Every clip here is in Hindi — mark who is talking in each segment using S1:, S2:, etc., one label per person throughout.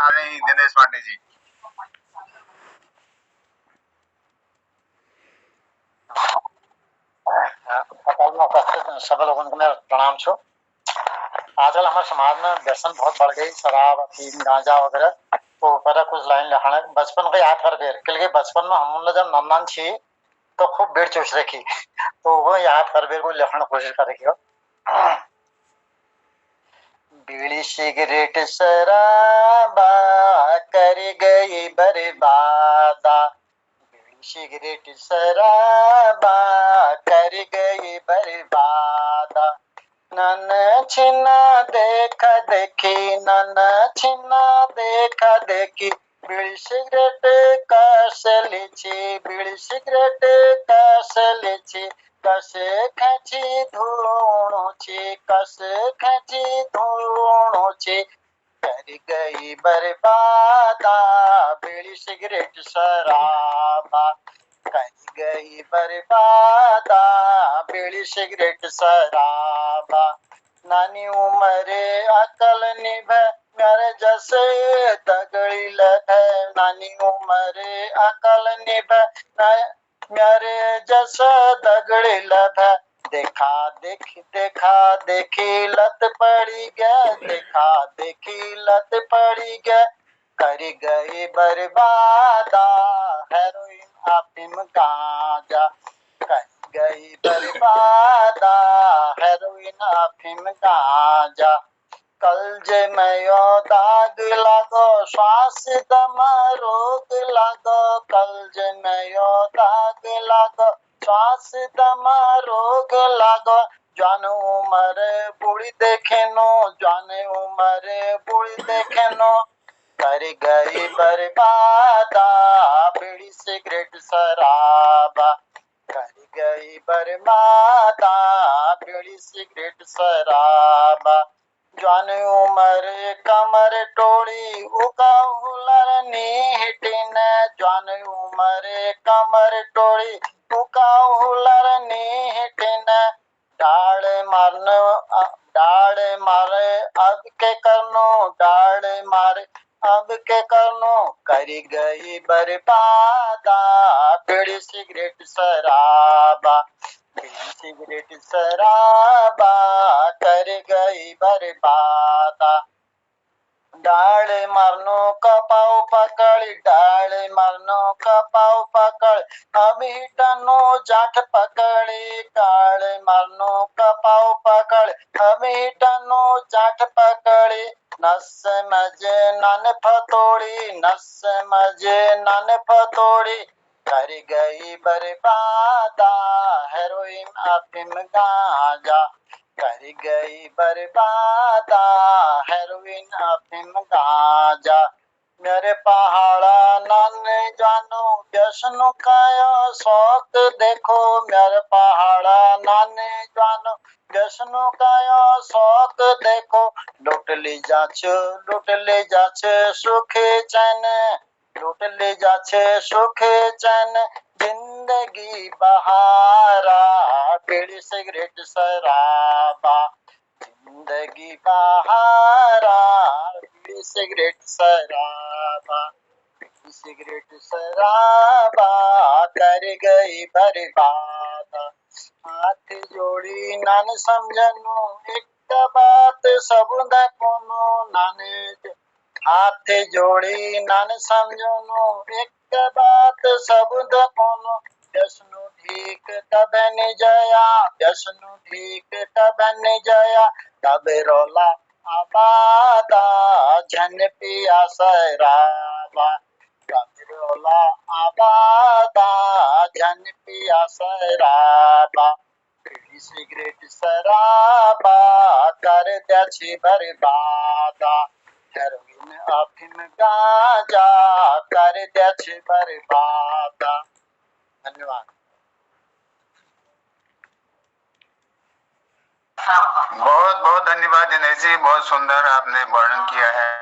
S1: नहीं दिनेश पांडे जी।
S2: सब लोगों को मेरा प्रणाम छो। आजकल हमारे समाज में व्यसन बहुत बढ़ गई, शराब अफीम गांजा वगैरह। तो ऊपर कुछ लाइन लिखाना बचपन का याद कर बेर क्योंकि बचपन में हम जब नन्नान छी तो खूब बेर चूस रखी तो वो याद कर बेर को लिखने कोशिश कर रखी हो। बीड़ी सिगरेट शराबा कर गई बर्बादा, बीड़ी सिगरेट शराबा कर गई बर्बादा। नन छिना देखा देखी, नन छिना देखा देखी, बीड़ी सिगरेट कस लीची, बीड़ी सिगरेट कस लीची, कसे खची धूणुची, कस खची धूणुची, कर गई बर्बादा बीड़ी सिगरेट शराबा, कर गई बर्बादा बीड़ी सिगरेट शराबा। नानी उम्र अकल निभ मेरे जैसे तगड़ी लत है, नानी उम्र अकल निभ मेरे जैसा दगड़ी लत है। देखा देखी लत पड़ी गया, देखा देखी लत पड़ी गया, कर गई बर्बादा हेरोइन अफीम गांजा, कर गई बर्बादा हेरोइन अफीम गांजा। कल जे मयो दाग लागो, श्वास दम रोग लागो, कल जे मयो दाग लागो, श्वास दम रोग लागो। जान उमर बुढ़ी देखे नो, जान उमर बुढ़ी देखे नो, कर गई बर्बादा बीड़ी सिगरेट शराबा, कर गई बर्बादा बीड़ी सिगरेट शराबा। जान उमर कमर टोड़ी उका हुलरनी हिटिन, जान उमर कमर टोड़ी उका हुलरनी हिटिन। डाल मारे अब के करनो, डाल मारे अब के करनो, करी गई बर्बादा बीड़ी सिगरेट शराबा, बीड़ी सिगरेट शराबा कर गई बर्बादा। डाल मारनो कपाओ पकड़, डाल मारनो कपाओ पकड़, अभी टनो जाठ पकड़ी, डाल मारनो कपाओ पकड़, अभी टनो जाठ पकड़ी। नस मजे नन फतोड़ी, नस मजे नन फतोड़ी, कर गई बर्बादा हेरोइन अफीम गांजा, कर गई बर्बादा हेरोइन अफीम गांजा। मेरे पहाड़ा नाने जानो व्यसनों का शौक देखो, मेरे पहाड़ा नाने जानो व्यसनों का शौक देखो। लूट ले जाछ सुख चैन, लूट ले जाछ सुख चैन, जिंदगी बहारा बीड़ी सिगरेट शराबा, जिंदगी बहारा बीड़ी सिगरेट शराबा, बीड़ी सिगरेट शराबा कर गई बर्बादा। हाथ जोड़ी नान समझनो एक बात सब कोनो नाने, हाथ जोड़ी नान समझनो एक बात सब कोनो। व्यसनु ठीक तब न जया, व्यसनु ठीक तब न जया, तब रोला आबादा झन पिया शराबा, तब रोला आबादा झन पिया शराबा। बीड़ी सिगरेट शराबा कर दे बर्बादा हेरोइन अफीम गांजा कर दे बर्बादा। धन्यवाद।
S1: बहुत बहुत धन्यवाद दिनेश जी, बहुत सुंदर आपने वर्णन किया है।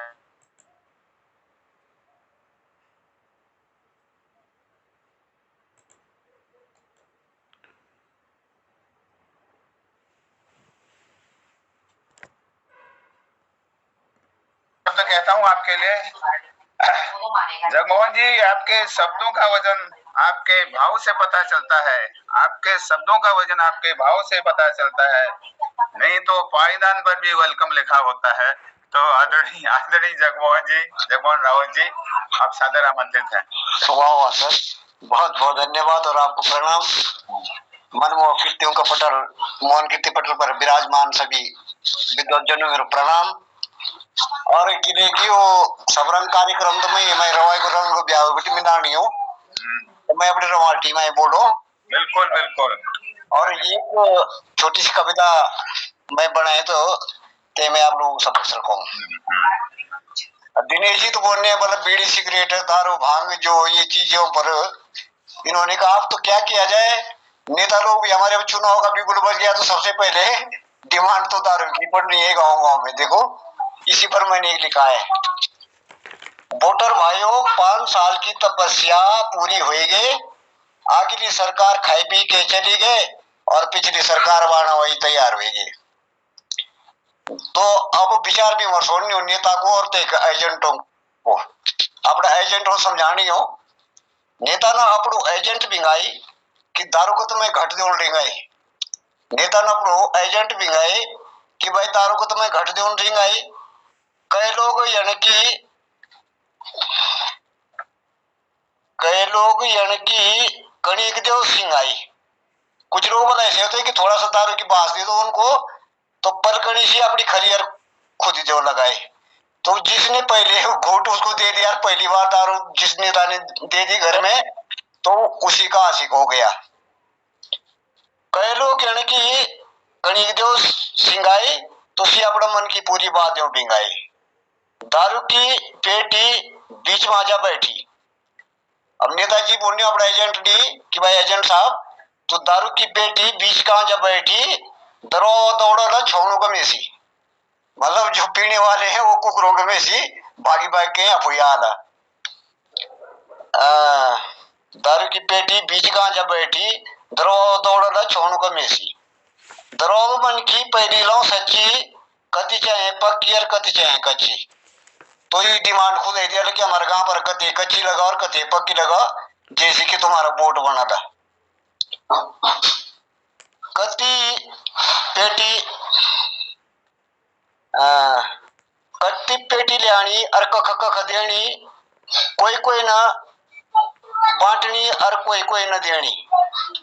S1: शब्द कहता हूँ आपके लिए, जगमोहन जी, आपके शब्दों का वजन आपके भाव से पता चलता है, आपके शब्दों का वजन आपके भाव से पता चलता है, नहीं तो पायदान पर भी वेलकम लिखा होता है। तो आदरणीय आदरणीय जगमोहन रावत जी, आप सादर आमंत्रित हैं।
S3: वाह वाह सर, बहुत बहुत धन्यवाद और आपको प्रणाम। मनमोहन कीर्तियों का पटल, मोहन कीर्ति पटल पर विराजमान सभी विद्वजनों को प्रणाम। और किले की वो सबरंग कार्यक्रम तो मैं रवाई को रंग ब्याह बेटी मिलानी हूँ, तो मैं अपनी रवाटी में बोलो।
S1: बिल्कुल बिल्कुल।
S3: और एक छोटी सी कविता मैं बनाए तो मैं आप लोगों को समझ रखूँ। दिनेश जी तो बोलने मतलब बीड़ी सिगरेट दारू भांग जो ये चीजों पर इन्होंने कहा अब तो क्या किया जाए, नेता लोग भी हमारे चुनाव का बिगुल बच गया तो सबसे पहले डिमांड तो दारू की पड़नी है गाँव गाँव में। देखो इसी पर मैंने एक लिखा है, वोटर भाइयों 5 साल की तपस्या पूरी हुई गई, अगली सरकार खाई पी के चली गए और पिछली सरकार वाना वही तैयार हुई गई। तो अब विचार विमर्श होनी नेता को और एजेंटों को, अपना एजेंट को समझानी हो। नेता ना अपनो एजेंट भिंगाई कि दारू को तुम्हें घट दे रिंगाई, नेता ना अपनो एजेंट भिंगाई कि भाई दारू को तुम्हें घट दे रिंगाई। कई लोग यानी कि कणिक देव सिंगाई। कुछ लोग मतलब ऐसे होते हैं कि थोड़ा सा दारू की बास दे दो उनको तो पलकड़ी से अपनी खरियर खुद ही जो लगाए। तो जिसने पहले घोट उसको दे दिया, पहली बार दारू जिस नेता ने दे दी घर में तो उसी का आशिक हो गया। कई लोग यानी कि कणिक देव सिंगाई तो सी अपना मन की पूरी बात देव भिंगाई। दारू की पेटी बीच में आजा बैठी। अब नेताजी बोलने अपना एजेंट दी कि भाई एजेंट साहब तो दारू की पेटी बीच कहाँ जा बैठी, दरो दौड़ा छोड़ों का मेसी, मतलब जो पीने वाले हैं वो कुकरों के मेसी भागी भाग के अफुयाला। दारू की पेटी बीच कहाँ जा बैठी, दरो दौड़ा छोड़ों का मेसी, दरो मन की पहली लो सच्ची, कति चाहे पक्की और कति चाहे कच्ची। तो ये डिमांड खुद दे दिया कि हमारे गांव पर कति कच्ची लगा और कति पक्की लगा, जैसे कि तुम्हारा बोट बना था। कति पेटी ले आनी और कख देनी, कोई ना बांटनी और कोई न देनी।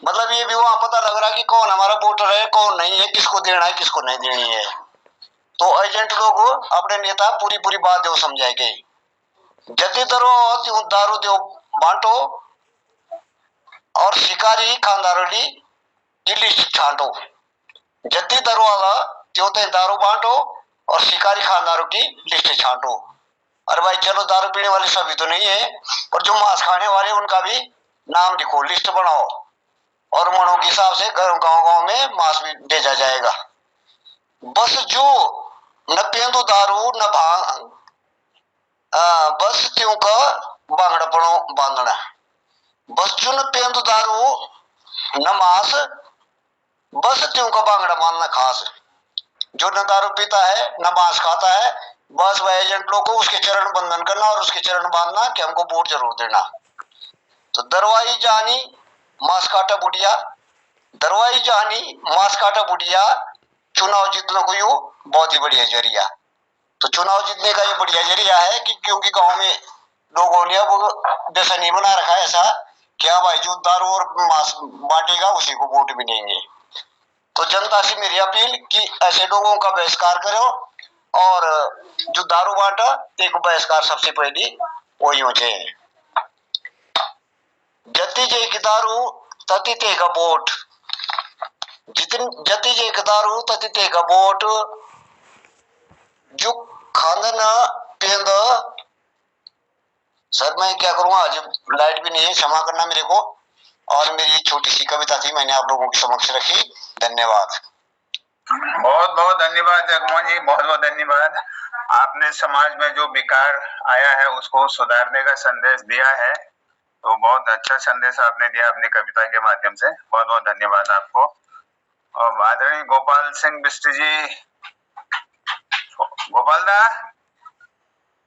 S3: मतलब ये भी वहां पता लग रहा कि कौन हमारा वोटर है कौन नहीं है, किसको देना है किसको नहीं देनी है। तो एजेंट लोग अपने नेता पूरी बात दो समझाएंगे। जति दरो त्यों दारू दो बांटो और शिकारी खानदारोली की लिस्ट छांटो। जति दरो आगा त्यों ते दारू बांटो और शिकारी खानदारों की लिस्ट छांटो। अरे भाई चलो दारू पीने वाले सभी तो नहीं है, और जो मांस खाने वाले उनका भी नाम लिखो, लिस्ट बनाओ और मणों के हिसाब से गांव में मांस भी भेजा जाएगा। बस जो न पेंदू दारू न भांग, बस त्यों का बांगड़ा पड़ो बांधना। बस जो न पेंदू दारू न मांस, बस त्यों का बांगड़ा मानना खास। जो न दारू पीता है न मांस खाता है, बस वह एजेंट लोग को उसके चरण बंधन करना और उसके चरण बांधना कि हमको वोट जरूर देना। तो दरवाई जानी मांस काटा बुढ़िया, दरवाई जानी मांस काटा बुढ़िया, चुनाव जीतने को यू बहुत ही बढ़िया जरिया। तो चुनाव जीतने का ये बढ़िया जरिया है कि क्योंकि गांव में लोगों ने अब व्यसन नहीं बना रखा है ऐसा क्या भाई जो दारू और मांस बांटेगा उसी को वोट मिलेंगे। तो जनता से मेरी अपील कि ऐसे लोगों का बहिष्कार करो और जो दारू बांटा तेको बहिष्कार सबसे पहले वही हो जाए। जति जे की दारू तति ते का वोट, जति जे की दारू तति ते का वोट, जो खाना पेंद। सर मैं क्या करूंगा, आज लाइट भी नहीं है, क्षमा करना मेरे को। और मेरी छोटी सी कविता थी मैंने आप लोगों के समक्ष रखी। धन्यवाद।
S1: बहुत बहुत धन्यवाद जगमोहन जी, बहुत बहुत धन्यवाद। आपने समाज में जो विकार आया है उसको सुधारने का संदेश दिया है, तो बहुत अच्छा संदेश आपने दिया अपनी कविता के माध्यम से। बहुत बहुत धन्यवाद आपको। और आदरणीय गोपाल सिंह बिष्ट जी, गोपाल दा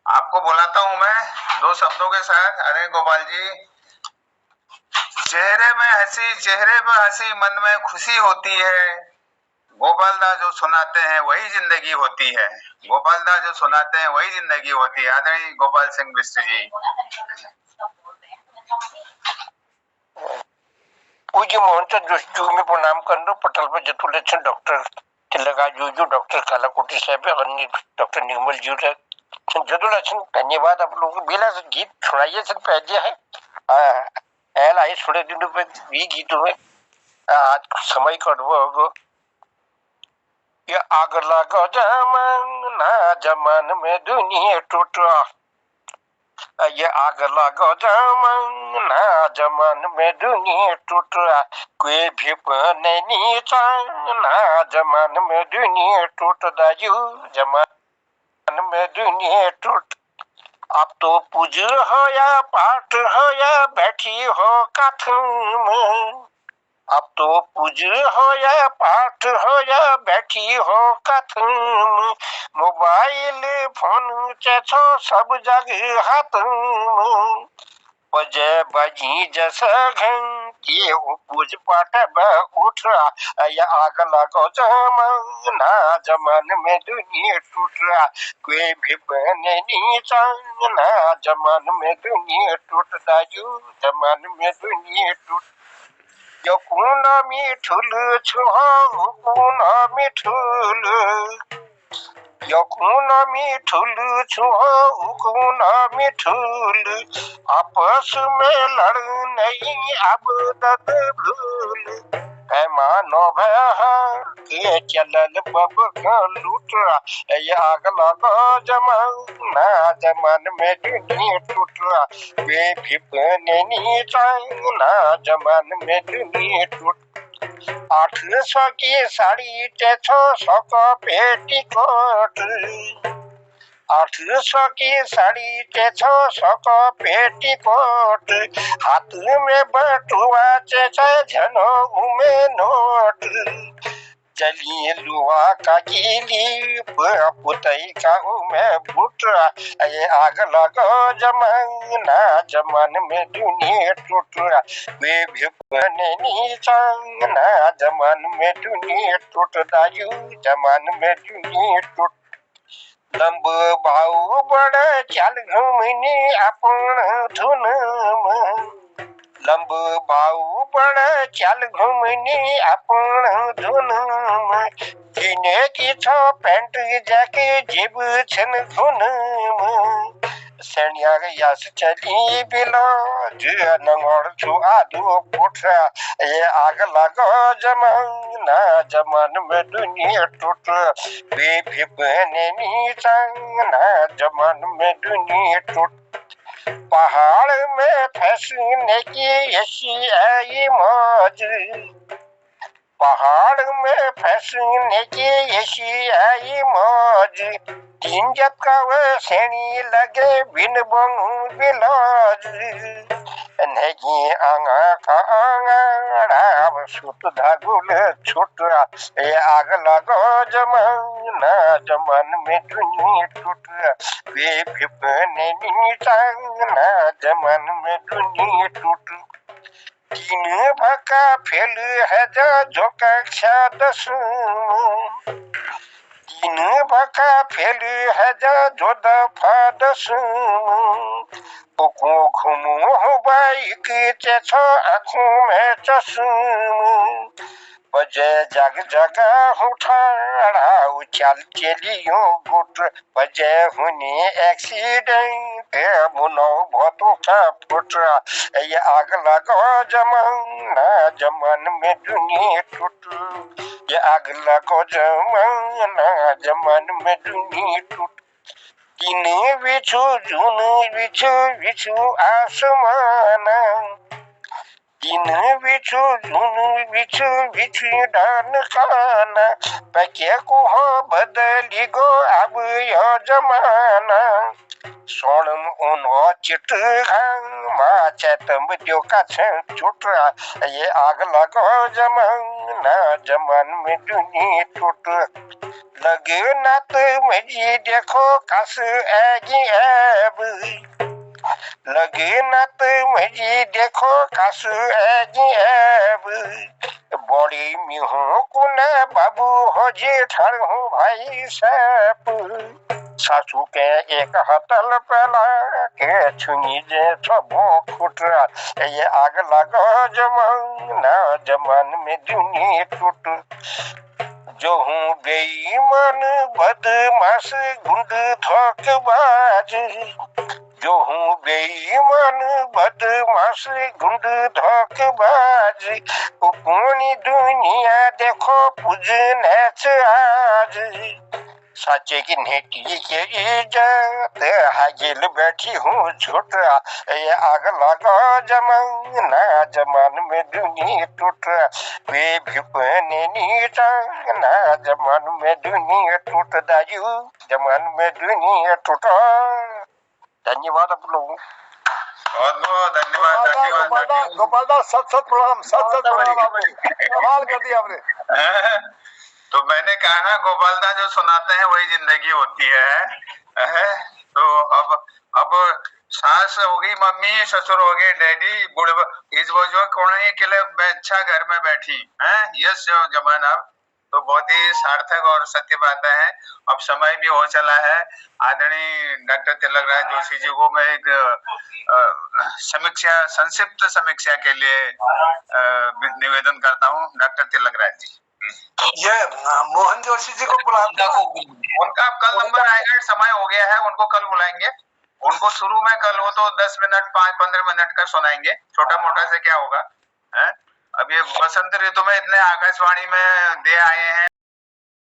S1: आपको बुलाता हूं मैं 2 शब्दों के साथ। अरे गोपाल जी, चेहरे पर हंसी मन में खुशी होती है। गोपाल दास जो सुनाते हैं वही जिंदगी होती है। गोपाल दास जो सुनाते हैं वही जिंदगी होती है। आदरणीय गोपाल सिंह बिष्ट जी।
S4: पूज्य मोहनचंद जोशी में प्रणाम करनो। पटल पर जतुल डॉक्टर तिलका जूजू, डॉक्टर कालाकोटी साहब और डॉक्टर निर्मल जी जदुल धन्यवाद। आप लोगों को बेला गीत सुनाइए सर पहले है एल आई थोड़े दिनों पे भी गीतों में आज समय कटवो होगो। ये आग लागो जमाना जमान में दुनिया टूटा, ये आग लागो जमाना जमान में दुनिया टूटा, कोई भी नहीं चाहना जमान में दुनिया टूट दायु जमान में दुनिया टूट। अब तो पूज हो या पाठ हो या बैठी हो कथ में, अब तो पूज हो या पाठ हो या बैठी हो कथ में, मोबाइल फोन छो सब जगह हाथ में, बजे बजी जैसा घंटी पूज पाठ उठ या आग लगो जमाना जमान में दुनिया टूट रहा, कोई भी नहीं चाहना जमान में दुनिया टूट दायु जमान में दुनिया टूट। यो कुना मिठुल छुहा कुना मिठुल, यो कुना मिठुल छुहा कुना मिठुल, आपस में लड़ नहीं अब दद भूल, मानो के चलल बब लूट ये आग लगो जमाना जमान में दुनिया टूट वे भी नहीं चाहना जमान में दुनिया टूट। 800 की साड़ी 600 का पेटीकोट, 800 की साड़ी 600 का पेटीकोट, हाथ में बटुआ झनो में नोट, चलिए लुआ का कीली पुतई का में फुट ये आग लगो जमाना जमान में दुनिया टूट वे भी नहीं चाहना जमान में दुनिया टूट दायु जमान में दुनिया टूट। लंब बाऊ बड़ चल घूमनी अपन धुन में, लंब बाऊ बड़ चल घूमनी अपन धुन में, जीने की छो पेंट जाके जेब छन धुन में, सैनिया यस चली बिलो नंगोड़ छु आदू पुठा ये आग लगो जमाना जमान में दुनिया टूट वे भी नहीं चाहना जमान में दुनिया टूट। पहाड़ में फंसने की ऐसी आई मौज, पहाड़ में फंसने की ऐसी आई मौज, तीन जब का वह सेनी लगे बिन बंगू बिलाज, नहीं आंगा का आंगड़ा सुत धागुल छुट ये आग लगो जमाना जमान में दुनिया टूट वे भी नहीं चाहना जमान में दुनिया टूट। तीन भका फेल है जो कक्षा 10, तीन भका फेल है जो दफा 10, घूमू बाइक छो आँखों में चश्म, बजे जग जगह उठाड़ा उछल चलियो गुट, बजे हुनी एक्सीडेंट मुनो बहुत उठा फुट ये आग लगो जमाना जमान में दुनिया टूट ये आग लगो जमाना जमान में दुनिया टूट। दिन बिछु जुन बिछु बिछु आसमाना, दिन बिछु झुन बिछु बिछु डान खाना पके को हो बदली गो अब यो जमाना सोनम उनो चिट मा चतम जो का छुट ये आग लगो जमाना जमान में दुनी टूट लगे ना तो मुझे देखो कस ऐगी ऐब लगे ना तो मुझे देखो कस ऐगी ऐब बड़ी मिहूं कुने बाबू हो जेठर हूँ भाई साहब सासू के एक हतल पला के छुनी जे सबो फुट ये आग लगो जमाना जमान में दुनी टूट जो हूँ बेईमान बदमाश गुंड धोखेबाज जो हूँ बेईमान बदमाश गुंड धोखेबाज पूरी दुनिया देखो पूजने से आज साचे की नेटी के इज्जत हागिल बैठी हूँ छुट ये आग लगा जमाना जमान में दुनिया टूट वे भी पहने नीचा ना जमान में दुनिया टूट दाजू जमान में दुनिया टूटा धन्यवाद आप लोगों
S1: बहुत बहुत धन्यवाद धन्यवाद
S5: गोपाल दास सत प्रणाम आपने कमाल कर दिया आपने।
S1: तो मैंने कहा ना गोपाल दास जो सुनाते हैं वही जिंदगी होती है। तो अब सास होगी मम्मी ससुर हो गए डैडी बुढ़ इस वजह कोने के लिए अच्छा घर में बैठी है यस जमाना तो बहुत ही सार्थक और सत्य बातें हैं। अब समय भी हो चला है। आदरणीय डॉक्टर तिलक राज जोशी जी को मैं एक संक्षिप्त समीक्षा के लिए निवेदन करता हूँ। डॉक्टर तिलक राज जी
S5: ये मोहन जोशी जी को बुलाता
S1: उनका कल नंबर आएगा। समय हो गया है उनको कल बुलाएंगे। उनको शुरू में कल हो तो 10 मिनट 5-15 मिनट का सुनाएंगे। छोटा मोटा से क्या होगा है? अब ये बसंत ऋतु में इतने आकाशवाणी में दे आए हैं।